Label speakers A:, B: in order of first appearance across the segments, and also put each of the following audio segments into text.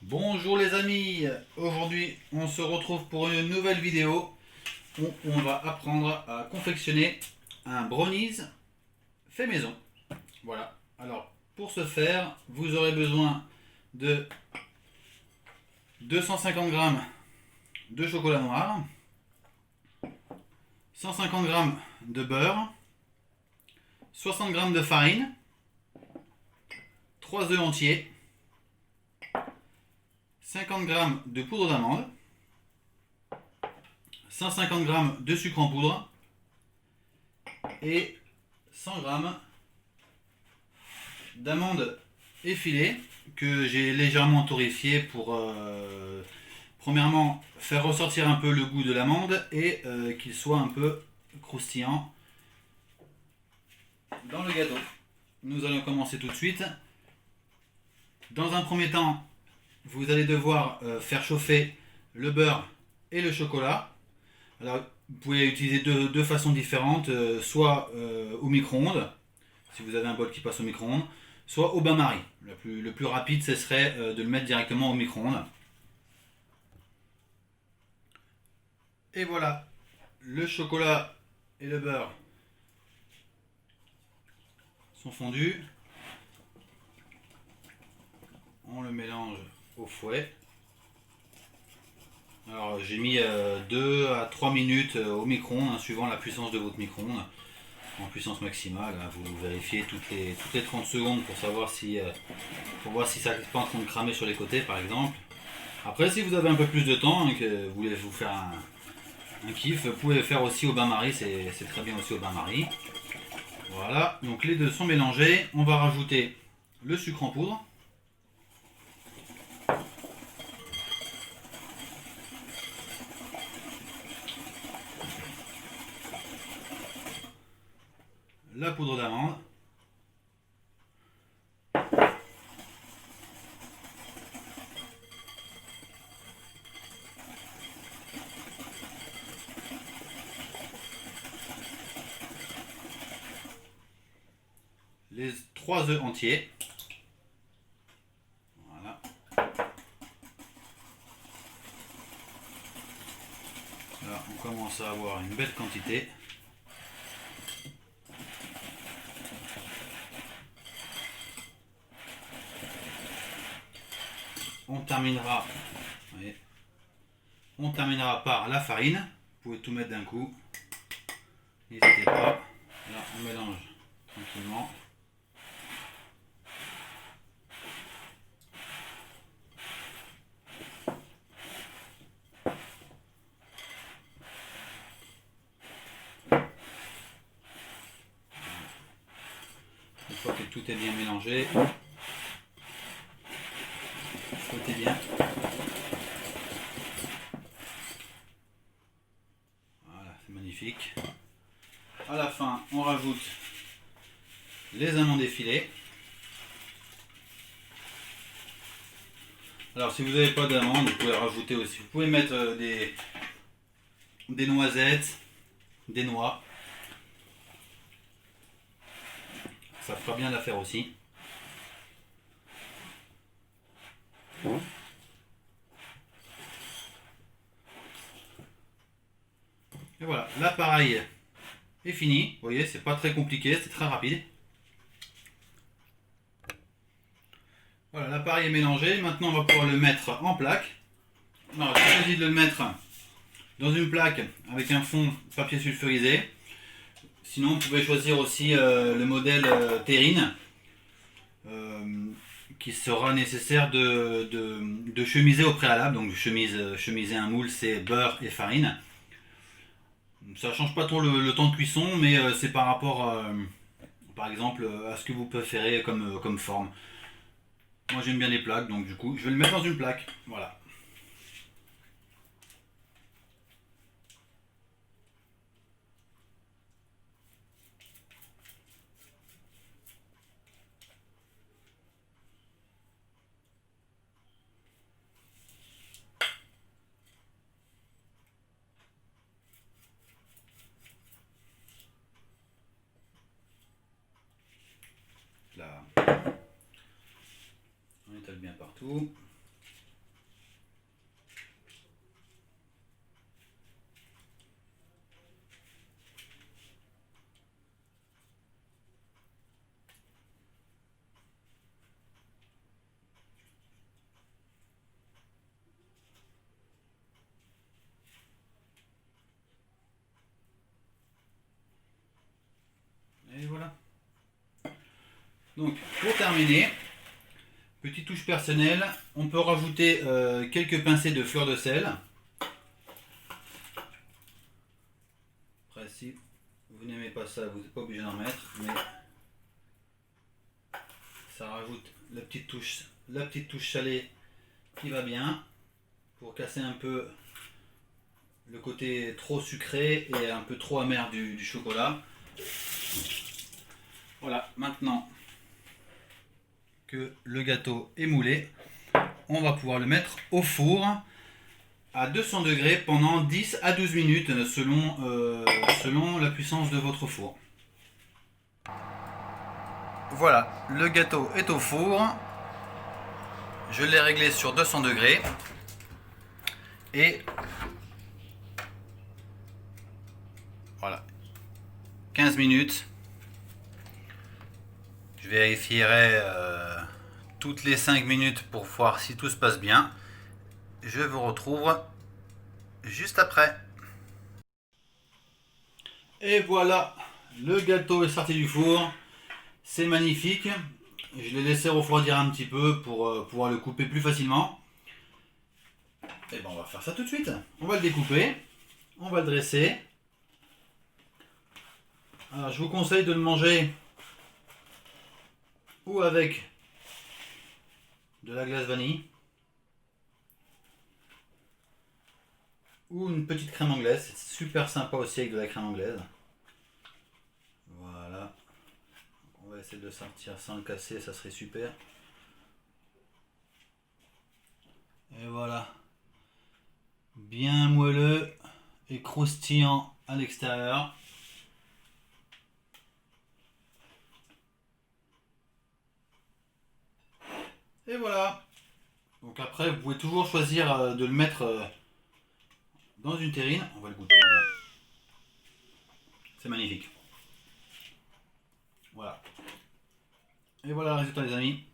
A: Bonjour les amis, aujourd'hui on se retrouve pour une nouvelle vidéo où on va apprendre à confectionner un brownies fait maison. Voilà, alors pour ce faire vous aurez besoin de 250 g de chocolat noir, 150 g de beurre, 60 g de farine, 3 œufs entiers, 50 g de poudre d'amande, 150 g de sucre en poudre et 100 g d'amandes effilées que j'ai légèrement torréfiées pour premièrement faire ressortir un peu le goût de l'amande et qu'il soit un peu croustillant dans le gâteau. Nous allons commencer tout de suite. Dans un premier temps, vous allez devoir faire chauffer le beurre et le chocolat. Alors, vous pouvez utiliser deux façons différentes, soit au micro-ondes, si vous avez un bol qui passe au micro-ondes, soit au bain-marie. Le plus rapide, ce serait de le mettre directement au micro-ondes. Et voilà, le chocolat et le beurre sont fondus. On le mélange au fouet. Alors j'ai mis 2 à 3 minutes au micro-ondes, suivant la puissance de votre micro-ondes. En puissance maximale, hein, vous vérifiez toutes les 30 secondes pour savoir si, pour voir si ça n'est pas en train de cramer sur les côtés par exemple. Après si vous avez un peu plus de temps et que vous voulez vous faire un kiff, vous pouvez le faire aussi au bain-marie, c'est très bien aussi au bain-marie. Voilà, donc les deux sont mélangés, on va rajouter le sucre en poudre. La poudre d'amande. Les 3 œufs entiers. Voilà. Là, on commence à avoir une belle quantité. On terminera, voyez, on terminera par la farine. Vous pouvez tout mettre d'un coup. N'hésitez pas. Là, on mélange tranquillement. Une fois que tout est bien mélangé, frottez bien. Voilà, c'est magnifique. À la fin, on rajoute les amandes effilées. Alors, si vous n'avez pas d'amandes, vous pouvez rajouter aussi. Vous pouvez mettre des noisettes, des noix. Ça fera bien l'affaire aussi. Et voilà, l'appareil est fini. Vous voyez, c'est pas très compliqué, c'est très rapide. Voilà, l'appareil est mélangé. Maintenant, on va pouvoir le mettre en plaque. Alors, j'ai choisi de le mettre dans une plaque avec un fond papier sulfurisé. Sinon, vous pouvez choisir aussi le modèle Terrine, qui sera nécessaire de chemiser au préalable. Donc, chemiser un moule, c'est beurre et farine. Ça change pas trop le temps de cuisson, mais c'est par rapport, par exemple, à ce que vous préférez comme forme. Moi, j'aime bien les plaques, donc du coup, je vais le mettre dans une plaque. Voilà. Là, on étale bien partout. Donc pour terminer, petite touche personnelle, on peut rajouter quelques pincées de fleur de sel. Après si vous n'aimez pas ça, vous n'êtes pas obligé d'en mettre, mais ça rajoute la petite touche salée qui va bien pour casser un peu le côté trop sucré et un peu trop amer du chocolat. Voilà, maintenant que le gâteau est moulé, on va pouvoir le mettre au four à 200 degrés pendant 10 à 12 minutes selon la puissance de votre four. Voilà, le gâteau est au four. Je l'ai réglé sur 200 degrés. Et voilà, 15 minutes. Je vérifierai toutes les 5 minutes pour voir si tout se passe bien. Je vous retrouve juste après. Et voilà, le gâteau est sorti du four. C'est magnifique. Je l'ai laissé refroidir un petit peu pour pouvoir le couper plus facilement. Et ben on va faire ça tout de suite. On va le découper. On va le dresser. Alors je vous conseille de le manger ou avec de la glace vanille ou une petite crème anglaise. C'est super sympa aussi avec de la crème anglaise. Voilà. On va essayer de le sortir sans le casser, ça serait super. Et voilà. Bien moelleux et croustillant à l'extérieur. Et voilà. Donc après, vous pouvez toujours choisir de le mettre dans une terrine. On va le goûter. C'est magnifique. Voilà. Et voilà le résultat les amis.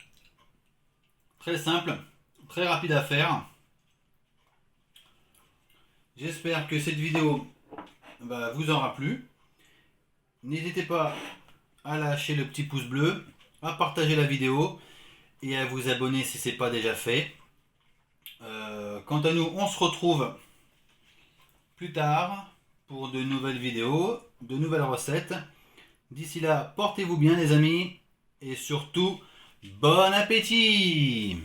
A: Très simple, très rapide à faire. J'espère que cette vidéo vous aura plu. N'hésitez pas à lâcher le petit pouce bleu, à partager la vidéo et à vous abonner si ce n'est pas déjà fait. Quant à nous, on se retrouve plus tard pour de nouvelles vidéos, de nouvelles recettes. D'ici là, portez-vous bien les amis et surtout, bon appétit!